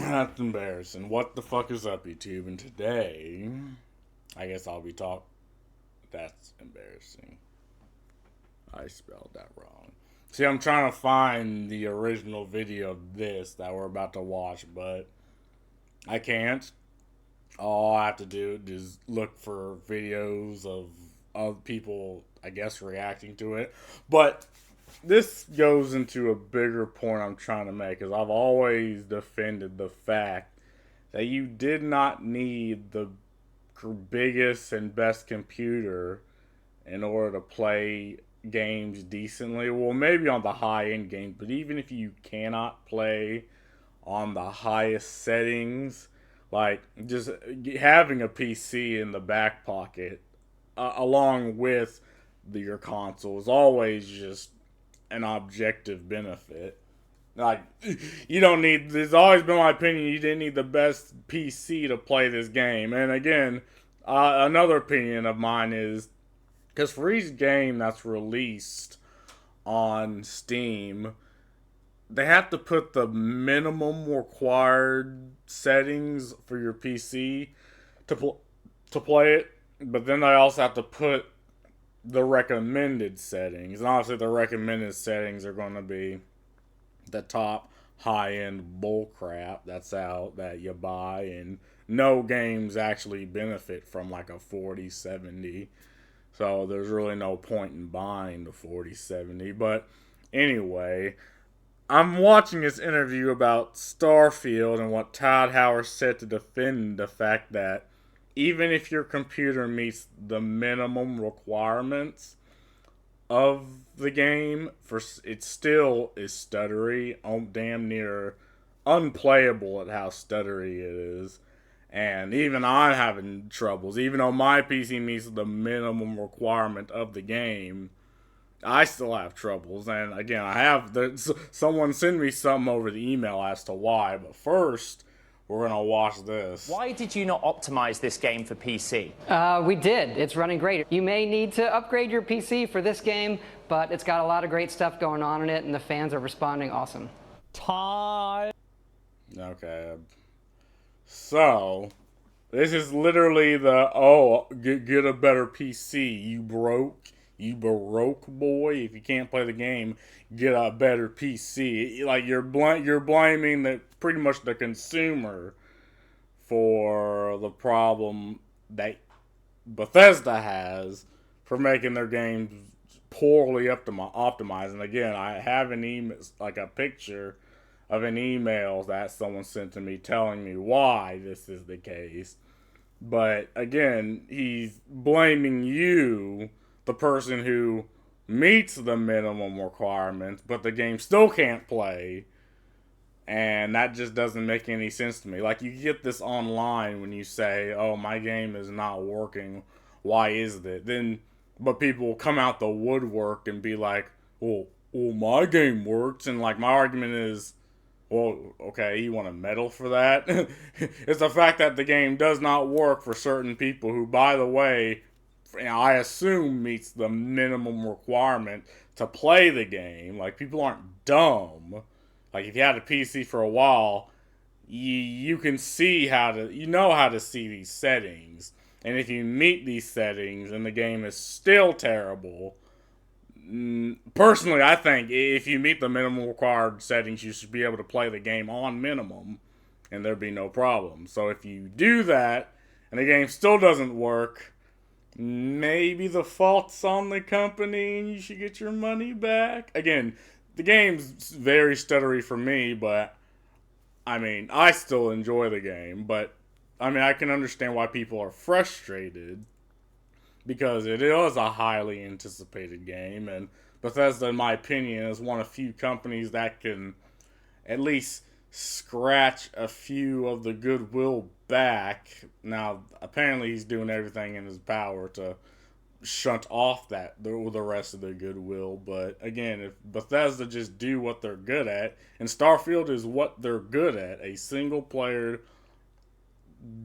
That's embarrassing. What the fuck is up, YouTube? And today, I guess I'll be talking. That's embarrassing. I spelled that wrong. See, I'm trying to find the original video of this that we're about to watch, but I can't. All I have to do is look for videos of people, I guess, reacting to it. But this goes into a bigger point I'm trying to make, is I've always defended the fact that you did not need the biggest and best computer in order to play games decently. Well, maybe on the high end games, but even if you cannot play on the highest settings, like just having a PC in the back pocket along with your console is always just an objective benefit. Like, you don't need, there's always been my opinion, you didn't need the best PC to play this game. And again, another opinion of mine is, because for each game that's released on Steam, they have to put the minimum required settings for your PC to play it, but then they also have to put the recommended settings. And obviously, the recommended settings are going to be the top high-end bullcrap that's out that you buy, and no games actually benefit from like a 4070. So there's really no point in buying the 4070. But anyway, I'm watching this interview about Starfield and what Todd Howard said to defend the fact that even if your computer meets the minimum requirements of the game, for it still is stuttery, damn near unplayable at how stuttery it is. And even I'm having troubles. Even though my PC meets the minimum requirement of the game, I still have troubles. And again, I have someone send me something over the email as to why. But first, we're going to watch this. Why did you not optimize this game for PC? We did. It's running great. You may need to upgrade your PC for this game, but it's got a lot of great stuff going on in it, and the fans are responding awesome. Time. Okay. So, this is literally get a better PC. You broke boy. If you can't play the game, get a better PC. Like you're blaming pretty much the consumer for the problem that Bethesda has for making their games poorly optimized. And again, I have an email, like a picture of an email that someone sent to me telling me why this is the case. But again, he's blaming you, the person who meets the minimum requirements, but the game still can't play. And that just doesn't make any sense to me. Like, you get this online when you say, oh, my game is not working. Why is it? But people will come out the woodwork and be like, well, my game works. And, like, my argument is, well, okay, you want a medal for that? It's the fact that the game does not work for certain people who, by the way, I assume meets the minimum requirement to play the game. Like, people aren't dumb. Like, if you had a PC for a while, you can see you know how to see these settings. And if you meet these settings and the game is still terrible, personally, I think if you meet the minimum required settings, you should be able to play the game on minimum, and there'd be no problem. So if you do that, and the game still doesn't work, maybe the fault's on the company, and you should get your money back. Again, the game's very stuttery for me, but, I mean, I still enjoy the game, but, I mean, I can understand why people are frustrated, because it is a highly anticipated game, and Bethesda, in my opinion, is one of few companies that can at least scratch a few of the goodwill back. Now, apparently he's doing everything in his power to shunt off the rest of the goodwill, but again, if Bethesda just do what they're good at, and Starfield is what they're good at, a single-player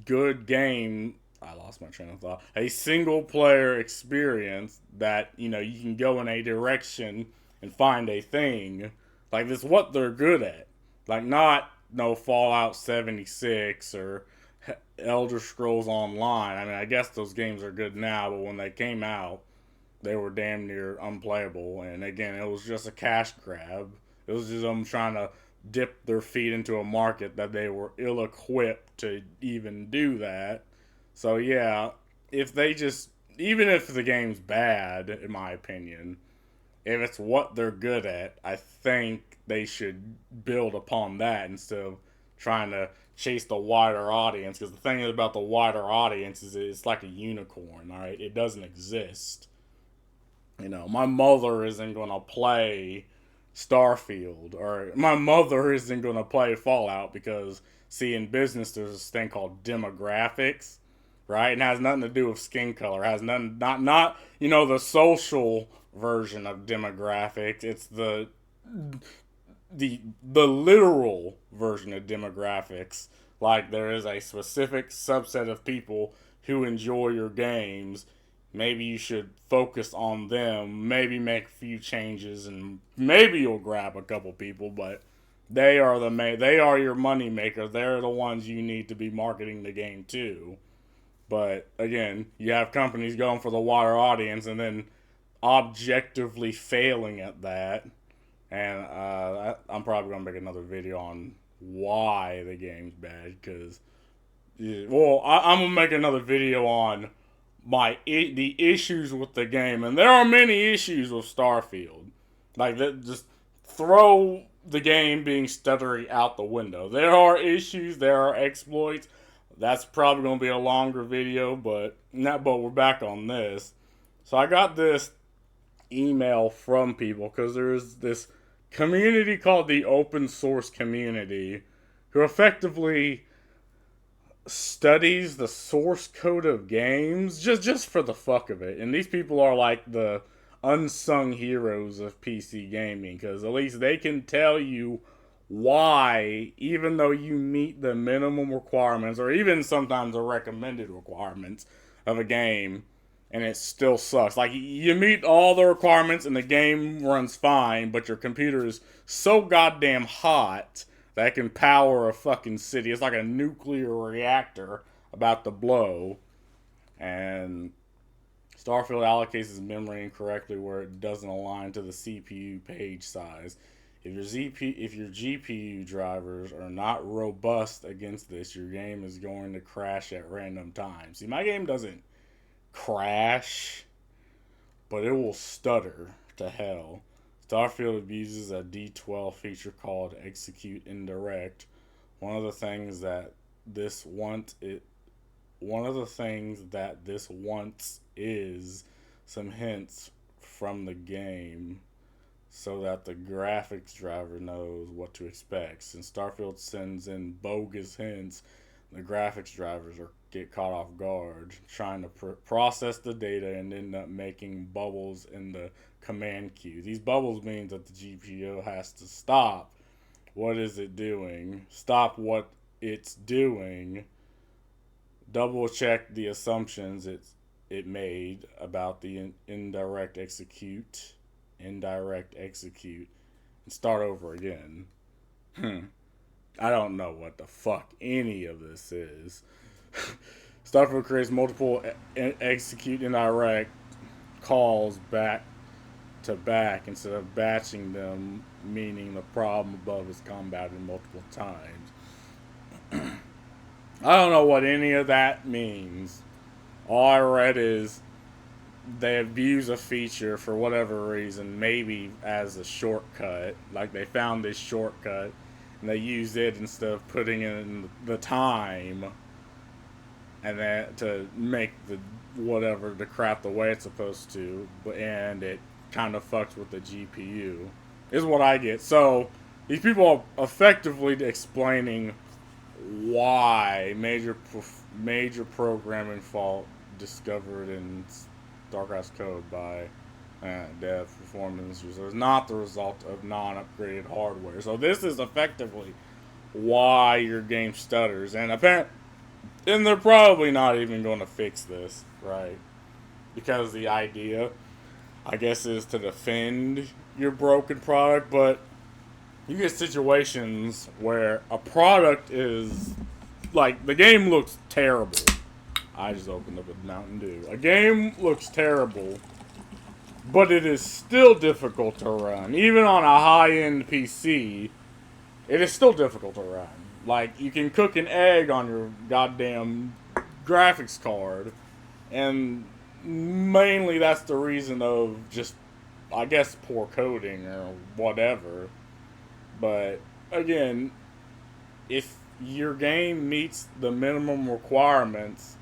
good game. I lost my train of thought. A single player experience that, you can go in a direction and find a thing. Like, this is what they're good at. Like, not no Fallout 76 or Elder Scrolls Online. I mean, I guess those games are good now, but when they came out, they were damn near unplayable. And again, it was just a cash grab. It was just them trying to dip their feet into a market that they were ill equipped to even do that. So yeah, if they just, even if the game's bad, in my opinion, if it's what they're good at, I think they should build upon that instead of trying to chase the wider audience. Because the thing about the wider audience is it's like a unicorn, all right? It doesn't exist. You know, my mother isn't going to play Starfield, or my mother isn't going to play Fallout because, see, in business there's this thing called demographics, right? And it has nothing to do with skin color. It has nothing, not you know, the social version of demographics. It's the literal version of demographics. Like, there is a specific subset of people who enjoy your games. Maybe you should focus on them, maybe make a few changes, and maybe you'll grab a couple people, but they are they are your money makers. They're the ones you need to be marketing the game to. But again, you have companies going for the wider audience and then objectively failing at that. And I'm probably gonna make another video on why the game's bad, because, well, I'm gonna make another video on the issues with the game, and there are many issues with Starfield. Like, that, just throw the game being stuttery out the window. There are issues, there are exploits. That's probably gonna be a longer video, but we're back on this. So I got this email from people because there's this community called the open source community who effectively studies the source code of games just for the fuck of it. And these people are like the unsung heroes of PC gaming, because at least they can tell you why, even though you meet the minimum requirements or even sometimes the recommended requirements of a game, and it still sucks. Like, you meet all the requirements and the game runs fine, but your computer is so goddamn hot that it can power a fucking city. It's like a nuclear reactor about to blow. And Starfield allocates its memory incorrectly where it doesn't align to the CPU page size. If your GPU drivers are not robust against this, your game is going to crash at random times. See, my game doesn't crash, but it will stutter to hell. Starfield abuses a D12 feature called Execute Indirect. One of the things that this wants is some hints from the game so that the graphics driver knows what to expect. Since Starfield sends in bogus hints, the graphics drivers get caught off guard, trying to process the data and end up making bubbles in the command queue. These bubbles mean that the GPU has to stop. What is it doing? Stop what it's doing. Double check the assumptions it made about the indirect execute, and start over again. I don't know what the fuck any of this is. Starfield creates multiple execute indirect calls back to back instead of batching them, meaning the problem above is combated multiple times. I don't know what any of that means. All I read is they abuse a feature for whatever reason, maybe as a shortcut. Like, they found this shortcut and they used it instead of putting in the time, and then to make the crap the way it's supposed to, and it kind of fucks with the GPU, is what I get. So these people are effectively explaining why major programming fault discovered in StarCraft's code by dev performance users is not the result of non-upgraded hardware. So this is effectively why your game stutters, and they're probably not even going to fix this, right? Because the idea, I guess, is to defend your broken product, but you get situations where a product is like the game looks terrible. I just opened up a Mountain Dew. A game looks terrible, but it is still difficult to run. Even on a high-end PC, it is still difficult to run. Like, you can cook an egg on your goddamn graphics card, and mainly that's the reason of just, I guess, poor coding or whatever. But, again, if your game meets the minimum requirements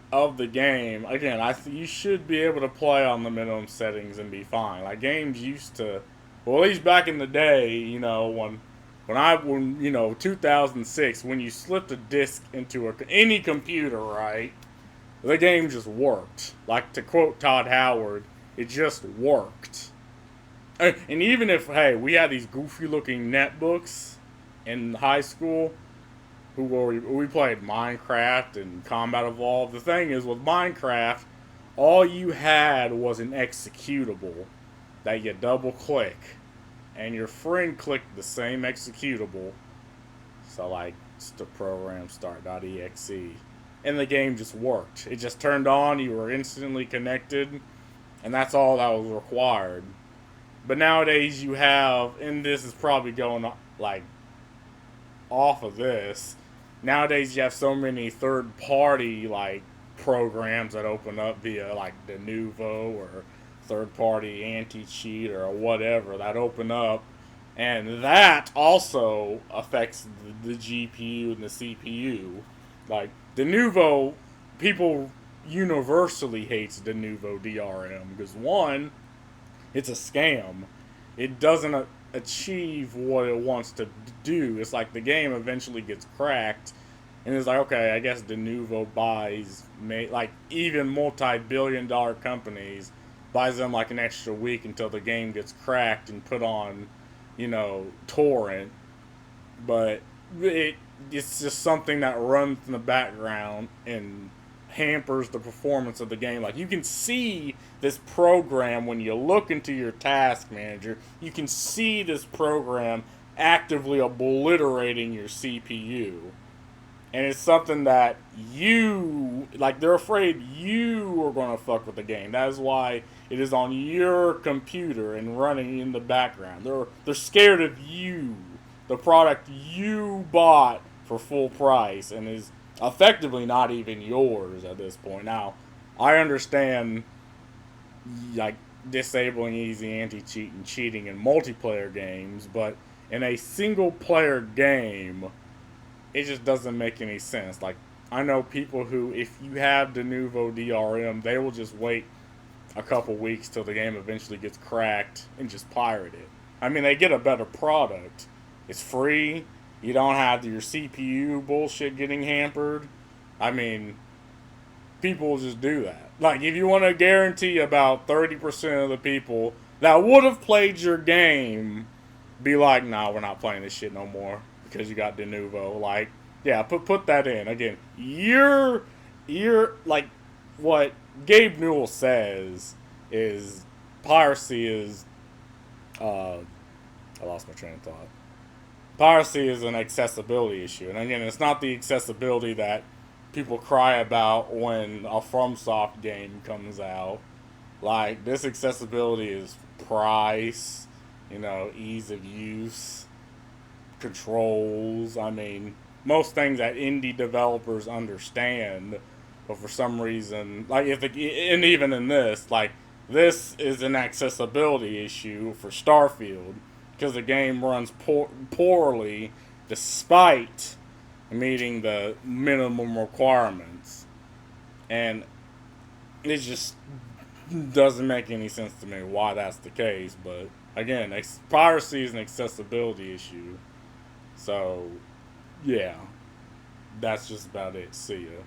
of the game, again, you should be able to play on the minimum settings and be fine. Like games used to, well, at least back in the day, you know, when you know 2006, when you slipped a disc into any computer, right, the game just worked. Like to quote Todd Howard, it just worked. And even if, hey, we had these goofy looking netbooks in high school, we played Minecraft and Combat Evolved. The thing is, with Minecraft, all you had was an executable that you double click, and your friend clicked the same executable. So, like, just the program start.exe, and the game just worked. It just turned on, you were instantly connected, and that's all that was required. But nowadays, you have, and this is probably going, like, off of this. Nowadays, you have so many third-party like programs that open up via like Denuvo or third-party anti-cheat or whatever that open up, and that also affects the GPU and the CPU. Like Denuvo, people universally hates Denuvo DRM because one, it's a scam. It doesn't achieve what it wants to do. It's like the game eventually gets cracked, and it's like, okay, I guess Denuvo buys, like even multi-billion-dollar companies, buys them like an extra week until the game gets cracked and put on, you know, torrent. But it's just something that runs in the background and hampers the performance of the game. Like you can see this program when you look into your task manager, you can see this program actively obliterating your CPU. And it's something that you, like they're afraid you are going to fuck with the game. That is why it is on your computer and running in the background. They're scared of you, the product you bought for full price and is effectively not even yours at this point. Now, I understand like disabling easy anti-cheat and cheating in multiplayer games, but in a single player game, it just doesn't make any sense. Like I know people who, if you have Denuvo DRM, they will just wait a couple weeks till the game eventually gets cracked and just pirate it. I mean, they get a better product. It's free. You don't have your CPU bullshit getting hampered. I mean, people just do that. Like, if you want to guarantee about 30% of the people that would have played your game be like, nah, we're not playing this shit no more because you got Denuvo. Like, yeah, put that in. Again, you're like, what Gabe Newell says is piracy is, I lost my train of thought. Piracy is an accessibility issue. And again, it's not the accessibility that people cry about when a FromSoft game comes out. Like, this accessibility is price, you know, ease of use, controls. I mean, most things that indie developers understand, but for some reason, like, and even in this, like, this is an accessibility issue for Starfield because the game runs poorly despite meeting the minimum requirements. And it just doesn't make any sense to me why that's the case. But again, piracy is an accessibility issue. So, yeah, that's just about it. See ya.